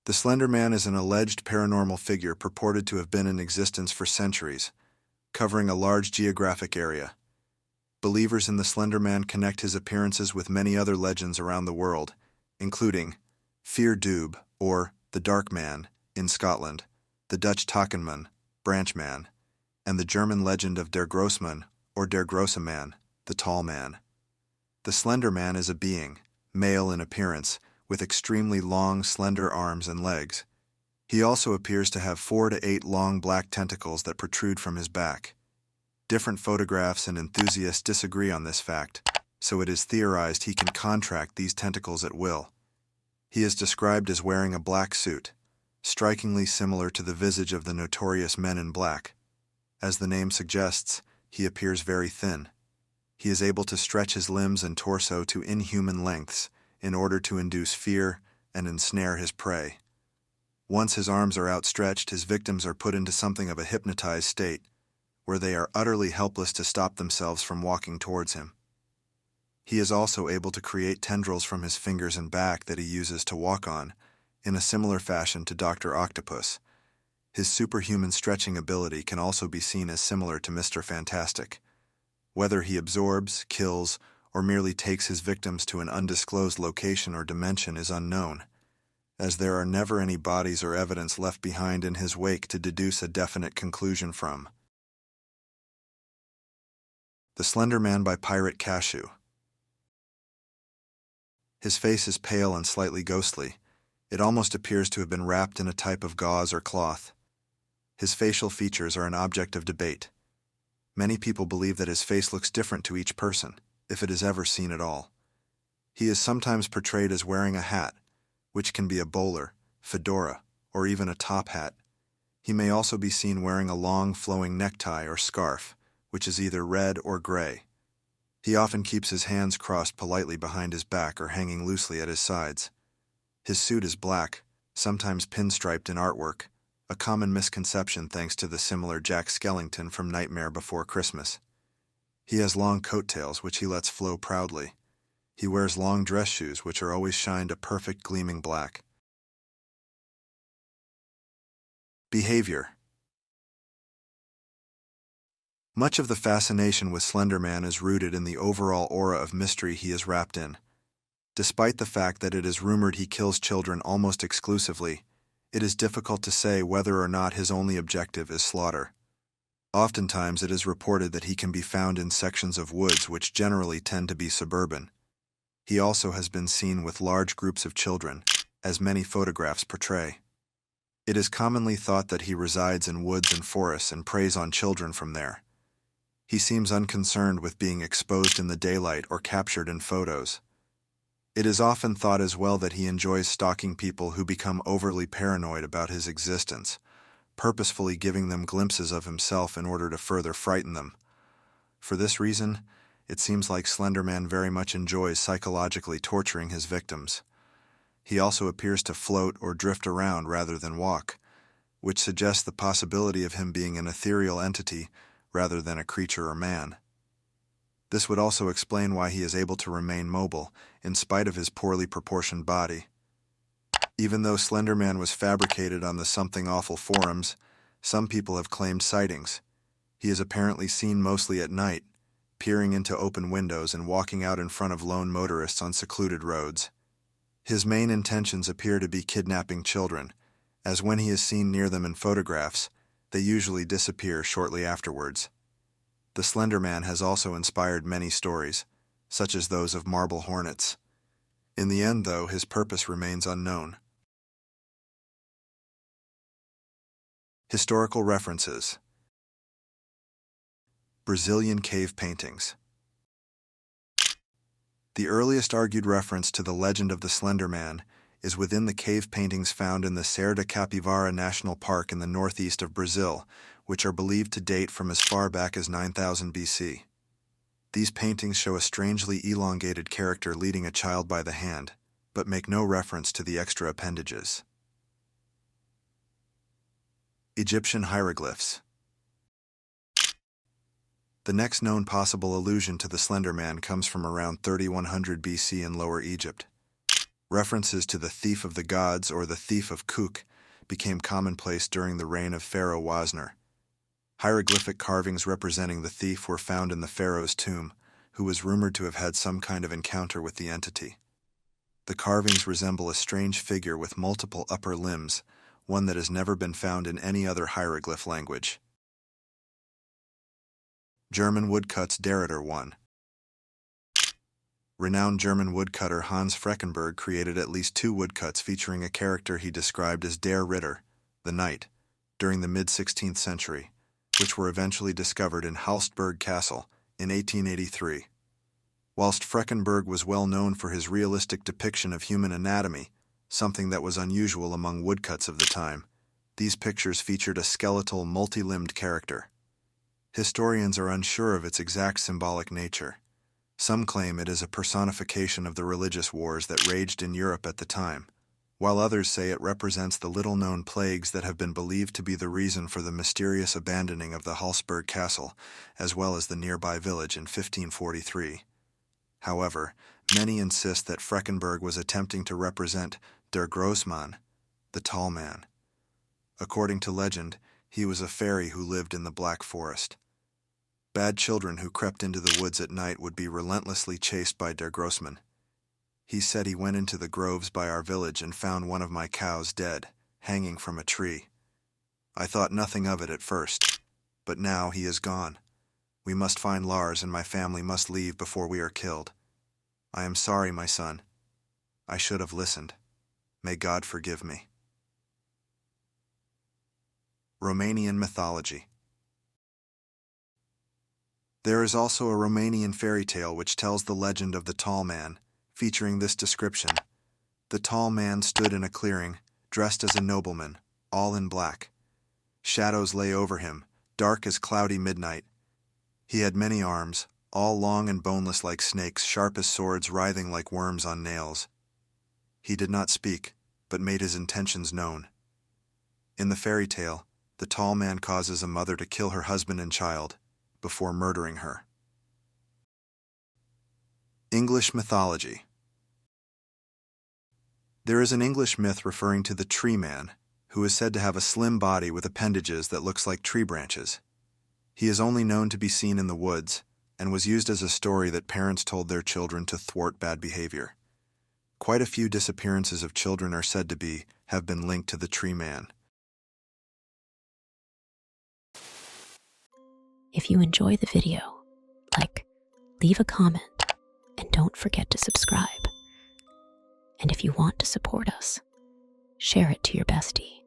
The Slender Man is an alleged paranormal figure purported to have been in existence for centuries, covering a large geographic area. Believers in the Slender Man connect his appearances with many other legends around the world, including Fear Doob, or the Dark Man, in Scotland, the Dutch Takenman, Branch Man, and the German legend of Der Grossmann, or Der Grosse Man, the Tall Man. The Slender Man is a being, male in appearance, with extremely long, slender arms and legs. He also appears to have 4 to 8 long black tentacles that protrude from his back. Different photographs and enthusiasts disagree on this fact, so it is theorized he can contract these tentacles at will. He is described as wearing a black suit, strikingly similar to the visage of the notorious Men in Black. As the name suggests, he appears very thin. He is able to stretch his limbs and torso to inhuman lengths in order to induce fear and ensnare his prey. Once his arms are outstretched, his victims are put into something of a hypnotized state, where they are utterly helpless to stop themselves from walking towards him. He is also able to create tendrils from his fingers and back that he uses to walk on, in a similar fashion to Dr. Octopus. His superhuman stretching ability can also be seen as similar to Mr. Fantastic. Whether he absorbs, kills, or merely takes his victims to an undisclosed location or dimension is unknown, as there are never any bodies or evidence left behind in his wake to deduce a definite conclusion from. The Slender Man by Pirate Cashew. His face is pale and slightly ghostly. It almost appears to have been wrapped in a type of gauze or cloth. His facial features are an object of debate. Many people believe that his face looks different to each person, if it is ever seen at all. He is sometimes portrayed as wearing a hat, which can be a bowler, fedora, or even a top hat. He may also be seen wearing a long flowing necktie or scarf, which is either red or gray. He often keeps his hands crossed politely behind his back or hanging loosely at his sides. His suit is black, sometimes pinstriped in artwork, a common misconception thanks to the similar Jack Skellington from Nightmare Before Christmas. He has long coattails which he lets flow proudly. He wears long dress shoes which are always shined a perfect gleaming black. Behavior. Much of the fascination with Slender Man is rooted in the overall aura of mystery he is wrapped in. Despite the fact that it is rumored he kills children almost exclusively, it is difficult to say whether or not his only objective is slaughter. Oftentimes it is reported that he can be found in sections of woods which generally tend to be suburban. He also has been seen with large groups of children, as many photographs portray. It is commonly thought that he resides in woods and forests and preys on children from there. He seems unconcerned with being exposed in the daylight or captured in photos. It is often thought as well that he enjoys stalking people who become overly paranoid about his existence, purposefully giving them glimpses of himself in order to further frighten them. For this reason, it seems like Slender Man very much enjoys psychologically torturing his victims. He also appears to float or drift around rather than walk, which suggests the possibility of him being an ethereal entity rather than a creature or man. This would also explain why he is able to remain mobile, in spite of his poorly proportioned body. Even though Slender Man was fabricated on the Something Awful forums, some people have claimed sightings. He is apparently seen mostly at night, peering into open windows and walking out in front of lone motorists on secluded roads. His main intentions appear to be kidnapping children, as when he is seen near them in photographs, they usually disappear shortly afterwards. The Slender Man has also inspired many stories, such as those of marble hornets. In the end, though, his purpose remains unknown. Historical references. Brazilian cave paintings. The earliest argued reference to the legend of the Slender Man is within the cave paintings found in the Serr de Capivara National Park in the northeast of Brazil, which are believed to date from as far back as 9000 BC. These paintings show a strangely elongated character leading a child by the hand, but make no reference to the extra appendages. Egyptian hieroglyphs. The next known possible allusion to the Slender Man comes from around 3100 BC in Lower Egypt. References to the thief of the gods or the thief of Kuk became commonplace during the reign of Pharaoh Wasner. Hieroglyphic carvings representing the thief were found in the pharaoh's tomb, who was rumored to have had some kind of encounter with the entity. The carvings resemble a strange figure with multiple upper limbs, one that has never been found in any other hieroglyph language. German woodcuts Derriter 1. Renowned German woodcutter Hans Freckenberg created at least 2 woodcuts featuring a character he described as Der Ritter, the Knight, during the mid-16th century, which were eventually discovered in Hallsberg Castle in 1883. Whilst Freckenberg was well known for his realistic depiction of human anatomy, something that was unusual among woodcuts of the time, these pictures featured a skeletal, multi-limbed character. Historians are unsure of its exact symbolic nature. Some claim it is a personification of the religious wars that raged in Europe at the time, while others say it represents the little-known plagues that have been believed to be the reason for the mysterious abandoning of the Hallsberg Castle, as well as the nearby village in 1543. However, many insist that Freckenberg was attempting to represent Der Grossmann, the tall man. According to legend, he was a fairy who lived in the Black Forest. Bad children who crept into the woods at night would be relentlessly chased by Der Grossmann. He said he went into the groves by our village and found one of my cows dead, hanging from a tree. I thought nothing of it at first, but now he is gone. We must find Lars and my family must leave before we are killed. I am sorry, my son. I should have listened. May God forgive me. Romanian mythology. There is also a Romanian fairy tale which tells the legend of the tall man, featuring this description. The tall man stood in a clearing, dressed as a nobleman, all in black. Shadows lay over him, dark as cloudy midnight. He had many arms, all long and boneless like snakes, sharp as swords, writhing like worms on nails. He did not speak, but made his intentions known. In the fairy tale, the tall man causes a mother to kill her husband and child, before murdering her. English mythology. There is an English myth referring to the tree man, who is said to have a slim body with appendages that looks like tree branches. He is only known to be seen in the woods, and was used as a story that parents told their children to thwart bad behavior. Quite a few disappearances of children are said to have been linked to the tree man. If you enjoy the video, leave a comment, and don't forget to subscribe. And if you want to support us, share it to your bestie.